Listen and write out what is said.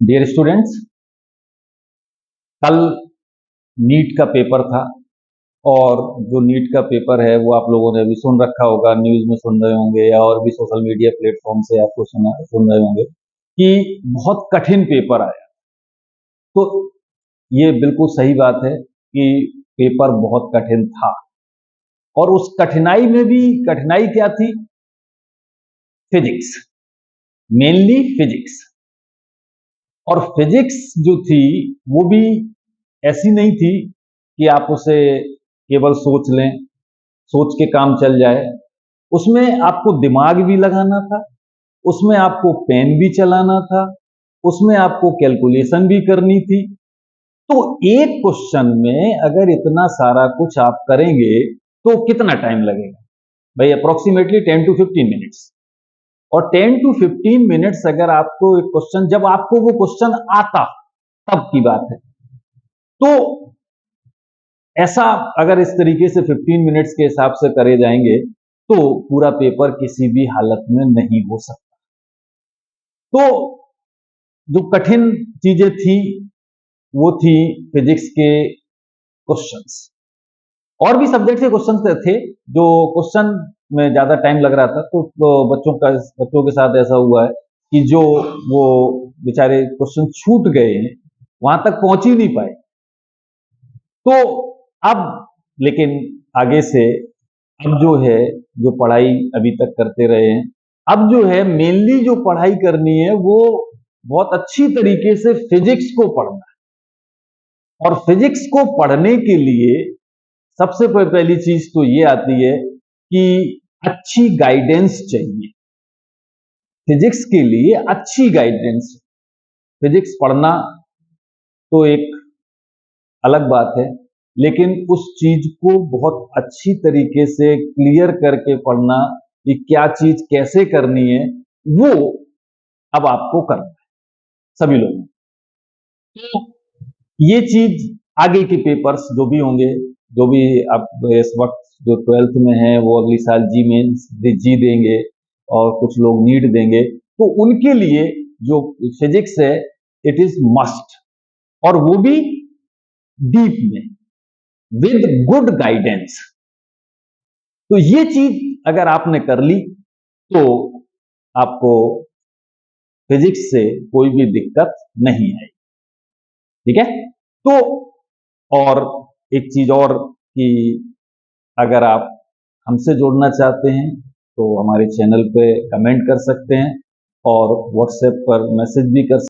Dear students, कल NEET का paper था और जो नीट का पेपर है वो आप लोगों ने अभी सुन रखा होगा, न्यूज़ में सुन रहे होंगे या और भी सोशल मीडिया प्लेटफॉर्म से आपको सुन रहे होंगे कि बहुत कठिन पेपर आया। तो ये बिल्कुल सही बात है कि पेपर बहुत कठिन था और उस कठिनाई में भी कठिनाई क्या थी? Physics, mainly physics. और फिजिक्स जो थी वो भी ऐसी नहीं थी कि आप उसे केवल सोच लें, सोच के काम चल जाए। उसमें आपको दिमाग भी लगाना था, उसमें आपको पेन भी चलाना था, उसमें आपको कैलकुलेशन भी करनी थी। तो एक क्वेश्चन में अगर इतना सारा कुछ आप करेंगे तो कितना टाइम लगेगा भाई? Approximately 10 to 15 minutes. और 10 टू 15 मिनट्स अगर आपको एक क्वेश्चन, जब आपको वो क्वेश्चन आता तब की बात है, तो ऐसा अगर इस तरीके से 15 मिनट्स के हिसाब से करे जाएंगे तो पूरा पेपर किसी भी हालत में नहीं हो सकता। तो जो कठिन चीजें थी वो थी फिजिक्स के क्वेश्चंस। और भी सब्जेक्ट के क्वेश्चंस थे जो क्वेश्चन में ज्यादा टाइम लग रहा था, तो बच्चों के साथ ऐसा हुआ है कि जो वो बेचारे क्वेश्चन छूट गए हैं, वहां तक पहुंच ही नहीं पाए। तो अब लेकिन आगे से अब जो है, जो पढ़ाई अभी तक करते रहे हैं, अब जो है मेनली जो पढ़ाई करनी है वो बहुत अच्छी तरीके से फिजिक्स को पढ़ना है। और फिजिक्स को पढ़ने के लिए सबसे पहली चीज तो ये आती है कि अच्छी गाइडेंस चाहिए। फिजिक्स के लिए अच्छी गाइडेंस। फिजिक्स पढ़ना तो एक अलग बात है, लेकिन उस चीज को बहुत अच्छी तरीके से क्लियर करके पढ़ना कि क्या चीज कैसे करनी है, वो अब आपको करना है सभी लोगों को। ये चीज आगे के पेपर्स जो भी होंगे, जो भी आप इस वक्त जो 12th में है वो अगली साल जी मेंस जी देंगे और कुछ लोग नीट देंगे, तो उनके लिए जो फिजिक्स है इट इज मस्ट, और वो भी डीप में विद गुड गाइडेंस। तो ये चीज अगर आपने कर ली तो आपको फिजिक्स से कोई भी दिक्कत नहीं आई। ठीक है? तो और एक चीज और कि अगर आप हमसे जुड़ना चाहते हैं तो हमारे चैनल पे कमेंट कर सकते हैं और व्हाट्सएप पर मैसेज भी कर सकते हैं।